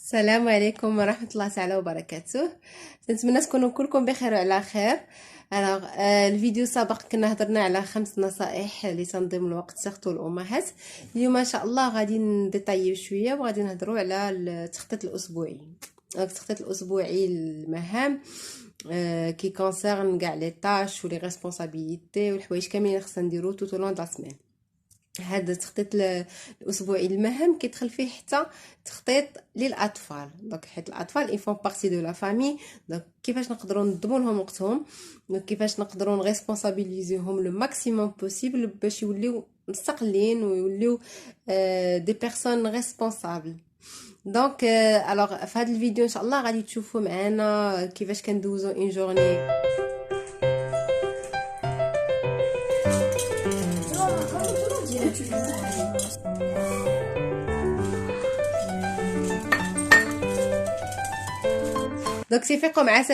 السلام عليكم ورحمة الله تعالى وبركاته. نتمنى تكونوا كلكم بخير وعلى خير. الفيديو السابق كنا هضرنا على 5 نصائح لتنظيم الوقت سيرتو الامهات. اليوم ان شاء الله غادي نديطايو شويه وغادي نهضروا على التخطيط الاسبوعي. التخطيط الاسبوعي المهام كي كونسيرن كاع لي طاش ولي ريسبونسابيلتي والحوايج كاملين خصنا نديرو تو لون دا سيمين. هذا التخطيط الاسبوعي المهام كيدخل فيه حتى تخطيط للاطفال. دونك حيت الاطفال اي فون بارتي دو لا فامي، دونك كيفاش نقدروا ننظموا لهم وقتهم، كيفاش نقدروا نريسبونسابيليزيهم لو ماكسيموم بوسيبل باش يوليو مستقلين ويوليو دي بيرسون ريسبونسابل. دونك الوغ في هذا الفيديو ان شاء الله غادي تشوفوا معنا كيفاش كندوزو اون جورني دونك تيفيقوا مع 7:30.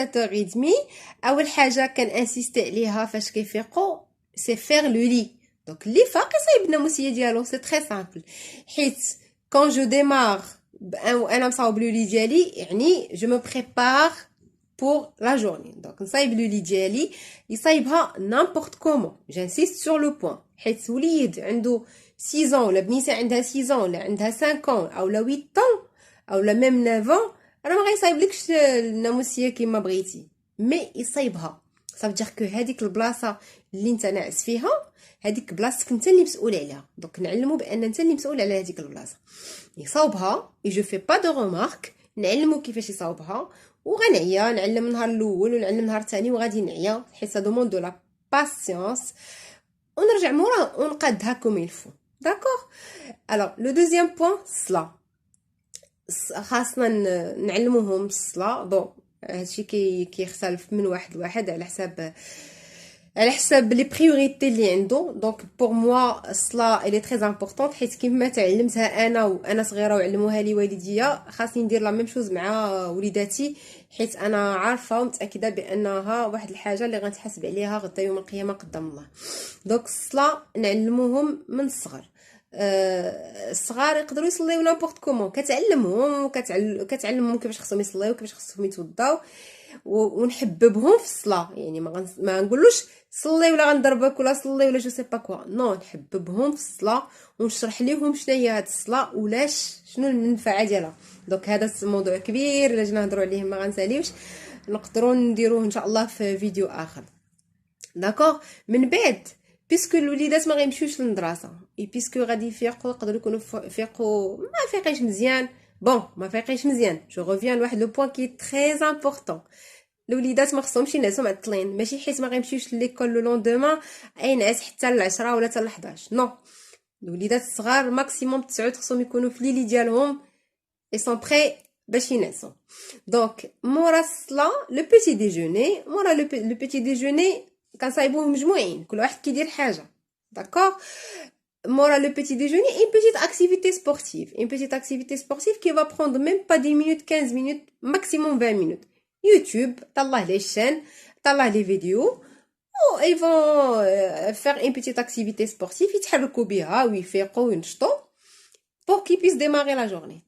اول حاجه كنانسيستي عليها فاش كيفيقوا سي فير لو لي. دونك اللي فاق يصايب الناموسيه ديالو سي تري سامبل، حيت كون جو ديمار وانا مصاوب لو لي ديالي يعني جو مو بريبار pour la journée. Donc نصايب لو لي ديالي يصايبها n'importe comment. j'insiste sur le point. حيت وليد عنده 6 ans ولا بنيته عندها 6 ans ولا عندها 5 ans او لا 8 ans او لا ميم 9 ans، راه ما غيصايبلكش الناموسيه كيما بغيتي، مي يصايبها. صافي كو هذيك البلاصه اللي انت ناعس فيها هذيك بلاصتك انت اللي مسؤول عليها. دونك نعلمو بان انت اللي مسؤول على هذيك البلاصه. يصاوبها اي جو في با دو رومارك، نعلمو كيفاش يصاوبها وغنعيا نعلم النهار الاول ونعلم النهار الثاني وغادي نعيا حيت سا دوموند دو لا باسيونس ونرجع مورا ونقادها كوم يلفو. داكوغ. الوغ لو دوزيام بوين الصلاه، خاصنا نعلموهم الصلاه. بون هادشي كيختلف من واحد لواحد على حساب لي بريوريتي اللي عنده. دونك بور موا الصلاه الي تري امبورطونط، حيت كيما تعلمتها انا وانا صغيره وعلموها لي والديا، خاصني ندير لا ميم شوز مع وليداتي، حيت انا عارفه ومتاكده بانها واحد الحاجه اللي غنتحاسب عليها غدا يوم القيامه قدام الله. دونك الصلاه نعلموهم من الصغر. الصغار يقدروا يصليو نابورت كومون، كتعلمهم كتعلمهم كيفاش خصهم يصليو وكيفاش خصهم يتوضاو ونحببهم في الصلاه. يعني ما نقولوش صلي ولا غنضربك ولا صلي ولا جو سي با كوا، نو، نحببهم في الصلاه ونشرح لهم شنو هي هاد الصلاه ولاش شنو المنفعه ديالها. دونك هذا موضوع كبير الا جينا نهضروا عليه ما غنساليوش، نقدروا نديروه ان شاء الله في فيديو اخر. داكوغ. من بعد بيسكو الوليدات ما غيمشيوش للمدرسه اي بيسكو غادي يفيقوا، يقدروا يكونوا فيقوا ما فايقينش مزيان. بون ما فايقينش مزيان، جو ريفيان لواحد لو بوين كي تري امبورطون. الوليدات ما خصهمش ينعسوا معطلين، ماشي حيت ما غيمشيوش ليكول لو لوندومان اي نعس حتى ل10 ولا حتى ل11. نو، الوليدات الصغار ماكسيموم 9 خصهم يكونوا في ليلي ديالهم اي سون بري باش ينعسوا. دونك مورا الصلاه لو بيتي ديجوني، مورا لو بيتي ديجوني كنصايبوه مجموعين، كل واحد كيدير حاجه. داكوغ. Mora le petit déjeuner, une petite activité sportive. Une petite activité sportive qui va prendre même pas 10 minutes, 15 minutes, maximum 20 minutes. YouTube, t'allah les chaînes, t'allah les vidéos. Oh, ils vont faire une petite activité sportive, ils تحركوا بها ويفيقوا وينشطوا pour qu'ils puissent démarrer la journée.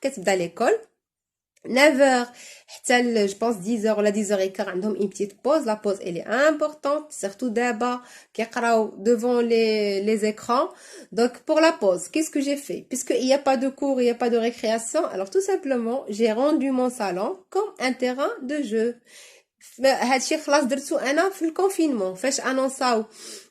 كتبدا ليكول 9h حتى جو بونس 10h ولا 10h15 عندهم اون بتيت بوز. لا بوز الي امبورطونط سيرتو دابا كيقراو devant les écrans. Donc pour la pause, qu'est-ce que j'ai fait? Puisque il y a pas de cours, il y a pas de récréation, alors tout simplement j'ai rendu mon salon comme un terrain de jeu. هادشي خلاص درتو انا في الكونفينمون فاش انونساو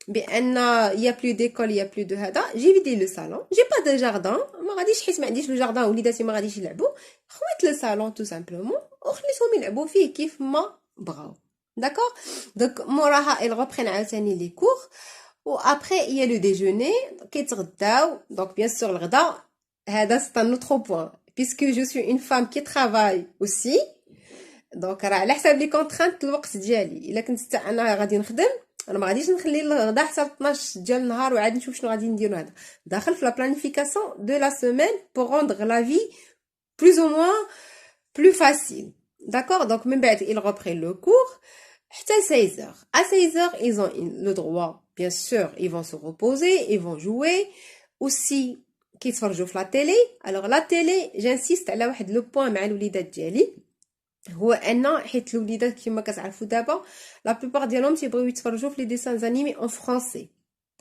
بان يا بلو ديكول يا بلو دو هذا. جي فيدي لو صالون، جي با دو جاردان، ما غاديش حيت ما عنديش لو جاردان وليداتي ما غاديش يلعبوا، خويت لو صالون تو سامبلومون وخليتهم يلعبوا فيه كيف ما بغاو. داكوغ. دونك موراها il reprend عاوتاني لي كور و ابري il y a le déjeuner كيتغداو. دونك بيان سور الغدا هذا سي ان اوتر بوين puisque je suis une femme qui travaille aussi. دونك راه على حساب لي كونطرانت الوقت ديالي. الا كنت حتى انا غادي نخدم انا ما غاديش نخلي الغدا حتى 12 ديال النهار وعاد نشوف شنو غادي ندير. هذا داخل في لا بلانيفيكاسيون دو لا سيمين pour rendre la vie plus ou moins plus facile. D'accord. Donc من بعد il reprend le cours حتى 16 heures. À 16 heures, ils ont le droit, bien sûr, ils vont se reposer, ils vont jouer. Aussi, كيتفرجوا في la télé. Alors la télé, j'insiste على واحد لو بوين مع الوليدات ديالي. هو ان حيت الوليدات كما كتعرفوا دابا لا بلوبار ديالهم تيبغيو يتفرجوا في لي ديسان انيمي en français.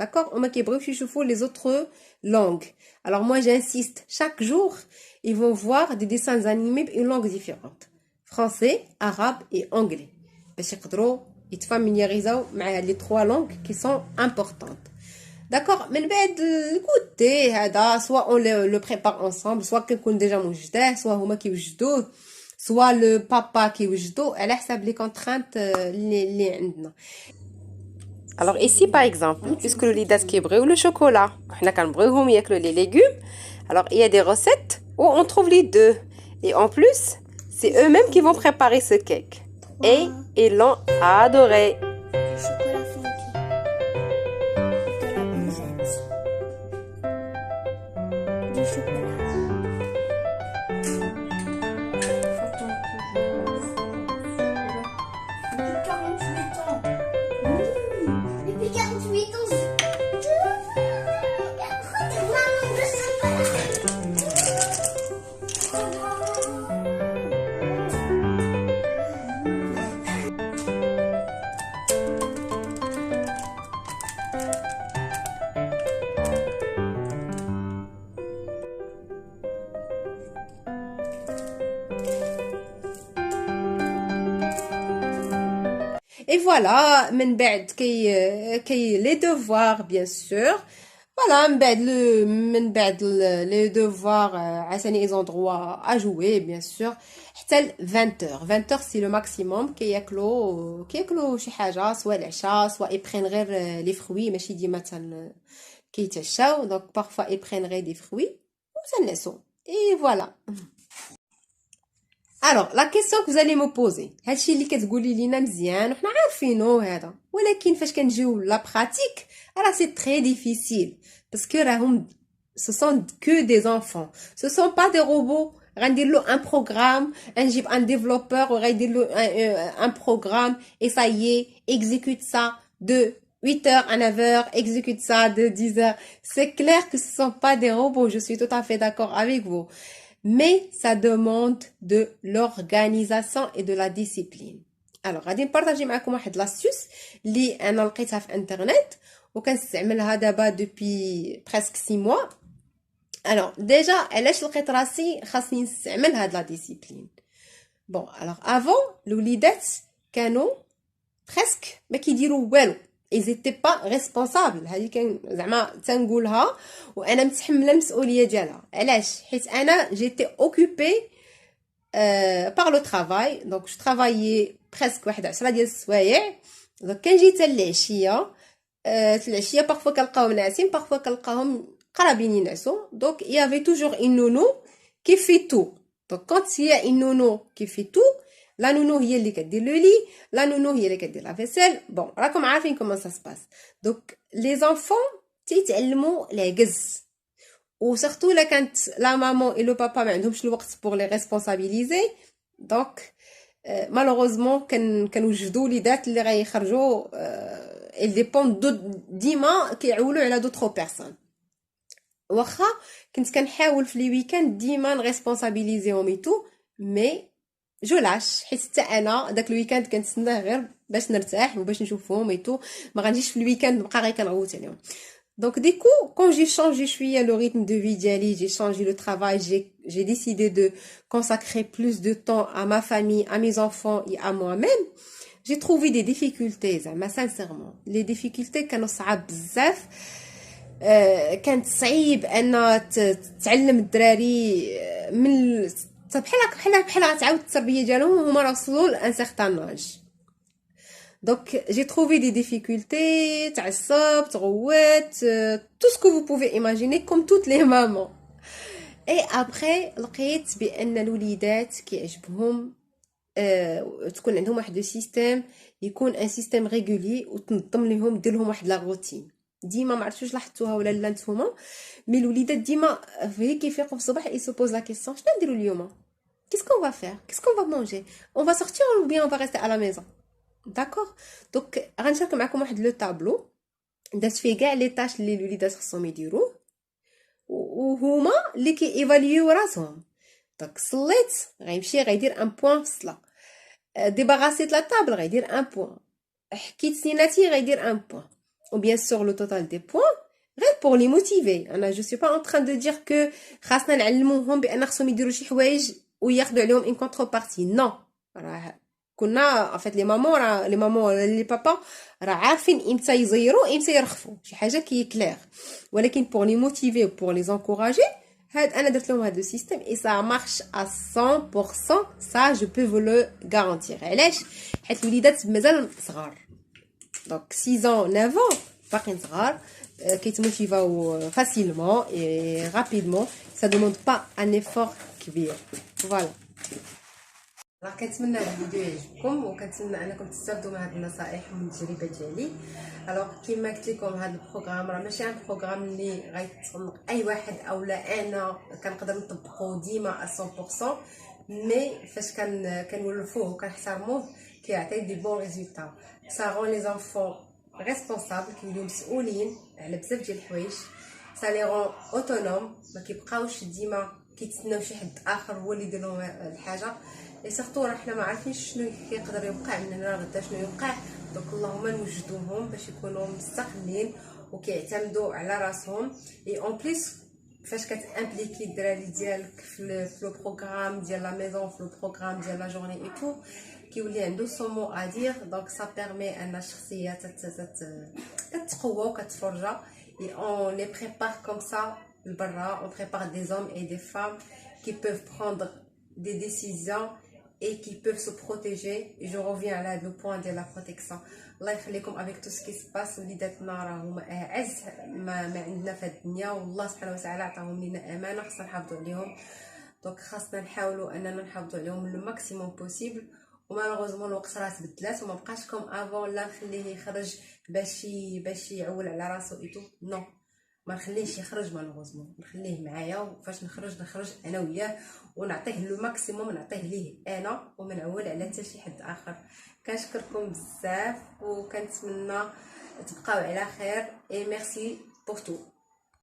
D'accord? وما كيبغيوش يشوفوا les autres langues. Alors moi j'insiste, chaque jour, ils vont voir des dessins animés une langue différente. Français, arabe et anglais. باش يقدروا يتفاميلياريزاو مع les trois langues qui sont importantes. D'accord? من بعد الكوتي هذا soit on le prépare ensemble, soit كنكون déjà موجداه, soit هما كيوجدوه, soit le papa كيوجدو على حساب les contraintes اللي عندنا. Alors ici par exemple, puisque le lidas كيبغيو le chocolat, حنا كنبغيوهم ياكلوا les légumes. Alors il y a des recettes où on trouve les deux. Et en plus, c'est eux-mêmes qui vont préparer ce cake. Et ils l'ont adoré. Chocolat funky. De la noisette. Du chocolat. Depuis 48 ans. Depuis 48 ans. Maman, je sais pas. Et voilà, من بعد كي les devoirs bien sûr. Voilà, من بعد les devoirs عشان ils ont droit à jouer bien sûr. حتى 20 heures. 20 heures c'est le maximum كياكلوا شي حاجه سواء العشاء سواء ils prennent غير les fruits ماشي ديما كيتعشاو. Donc parfois ils prennent غير des fruits وتنعسوا. Et voilà. Alors, la question que vous allez me poser, هادشي اللي كتقولي لينا مزيان وحنا عارفينو هذا, ولكن فاش كنجيو لا براتيك راه سي تري ديفيسيل باسكو راهم ce sont que des enfants, ce sont pas des robots. غندير له un programme, نجيب un développeur وغيدير له un programme et ça y est, exécute ça de 8h à 9h, exécute ça de 10h. C'est clair que ce sont pas des robots, je suis tout à fait d'accord avec vous. Mais ça demande de l'organisation et de la discipline. Alors, غادي نبارطاجي معكم واحد لاستيوس اللي انا لقيتها في انترنت وكنستعملها دابا depuis presque 6 mois. Alors, déjà, علاش لقيت راسي خاصني نستعمل هاد لا ديسيبلين. Bon, alors avant, الوليدات كانوا presque ما كيديروا والو. ils étaient pas responsables. هذه كان زعما تنقولها وانا متحمله المسؤوليه ديالها. علاش؟ حيت انا j'étais occupée par le travail. Donc je travaillais presque واحد 10 ديال السوايع. دونك كنجي حتى العشيه. العشيه parfois كنلقاهم ناعسين, parfois كنلقاهم قرابين ينعسوا. Donc il y avait toujours une nounou qui fait tout. Donc quand il y a une nounou qui fait tout, la nounou هي اللي كدير لو لي, la nounou هي اللي كدير لا فيسيل. بون راكم عارفين كومون سا سباس. دونك لي زانفون تيتعلموا العجز, و سورتو لا كانت لا مامون اي لو بابا ما عندهمش الوقت بور لي ريسبونسابيليزي. دونك مالوغوزمون كنوجدوا وليدات اللي غيخرجوا ils dépendent ديما كيعولوا على دوطرو بيرسون. واخا كنت كنحاول في لي ويكاند ديما نريسبونسابيليزيهم ايتو, مي جو لاش حيت حتى انا داك الويكاند كنتسناه غير باش نرتاح وباش نشوفهم ايتو, ما غنجيش في الويكاند نبقى غير كنغوت عليهم. Donc du coup, quand j'ai changé le rythme de vie d'Ali, j'ai changé le travail, j'ai décidé de consacrer plus de temps à ma famille, à mes enfants et à moi-même. J'ai trouvé des difficultés, mais sincèrement, les difficultés كانوا صعاب بزاف. كانت صعيب ان تعلم الدراري من بحال غتعاود التربيه ديالهم وهما وصلوا لان سيغتان اج. Donc j'ai trouvé des difficultés, تعصب, تغوت, tout ce que vous pouvez imaginer comme toutes les mamans. Et après لقيت بان الوليدات كيعجبهم تكون عندهم واحد سيستم, يكون ان سيستم ريغولي وتنظم لهم دير لهم واحد لا روتين. ديما ما عرفتش لاحظتوها ولا لا نتوما, مي الوليدات ديما فهي كيفيقوا في الصباح اي سو بوز لا كيسيون شنو نديروا اليوم, qu'est-ce qu'on va faire, qu'est-ce qu'on va manger, on va sortir ou bien on va rester à la maison. داكوغ. دونك غنشارك معكم واحد لو طابلو درت فيه كاع لي طاش اللي الوليدات خصهم يديروه، وهما اللي كييفاليو راسهم. دونك صليت غيمشي غيدير ان بوين في الصلاه، ديباغاسيت لا طابل غيدير ان بوين، حكيت سيناتي غيدير ان بوين. ou bien sûr le total des points غير pour les motiver. انا je suis pas en train de dire que خاصنا نعلموهم بان خصهم يديروا شي حوايج وياخذوا عليهم ان كونتربارتي. نو، راه كنا en fait les mamans راه les mamans les papas راه عارفين امتى يزيروا امتى يرخفوا، شي حاجه كي كلير. ولكن pour les motiver ou pour les encourager هاد انا درت لهم هاد السيستم et ça marche à 100%. ça je peux vous le garantir. علاش؟ حيت الوليدات مازال صغار، donc 6 ans 9 ans باقيين صغار، كيتموتيفاو facilement et rapidement. ça demande pas un effort كبير. فوالا، راه كنتمنى هذا الفيديو يعجبكم، وكنتمنى انكم تستافدوا من هذه النصائح ومن التجربه ديالي. الوغ كيما قلت لكم هذا البروغرام راه ماشي ان بروغرام اللي غيتطبق اي واحد، او لا انا كنقدر نطبقه ديما 100%، مي فاش كنولفوه وكنحترموه كيعطي دي بون ريزولطا. سا رون لي زانفون ريسبونسابل، كيوليو مسؤولين على بزاف ديال الحوايج. سا لي رون اوتونوم، ما كيبقاوش ديما كيتسناو شي حد اخر هو اللي يدير لهم الحاجه. اي سورتو راه حنا ما عارفينش شنو كيقدر يوقع من هنا غدا شنو يوقع. دونك اللهم نوجدوهم باش يكونوا مستقلين وكيعتمدوا على راسهم. اي اون بليس فاش كتامبليكي الدراري ديالك في لو بروغرام ديال لا ميزون، في لو بروغرام ديال لا جورني اي تو، كيولي عنده سون مو ادير. دونك سا بيرمي ان الشخصيه تتقوى وكتفرجا. اي اون لي بريبار كوم سا لبرا، اون بريبار دي زوم اي دي فام qui peuvent prendre des décisions et qui peuvent se protéger. Et je reviens à le point de la protection. الله يخليكم avec tout ce qui se passe. وليداتنا راهم اعز ما عندنا في الدنيا، والله سبحانه وتعالى عطاهم لنا امانه خصنا نحافظوا عليهم. دونك خاصنا نحاولوا اننا نحافظوا عليهم لو ماكسيموم بوسيبل. ومالوغوزمون الوقت راه تبدلات وما بقاش كوم افون، لا نخليه يخرج باش يعول على راسو ايتو. نو، ما نخليهش يخرج مالوغوزمون، نخليه معايا، وفاش نخرج انا وياه ونعطيه لو ماكسيموم، نعطيه ليه انا وما نعول على حتى شي حد اخر. كنشكركم بزاف وكنتمنى تبقاو على خير. اي ميرسي بور تو.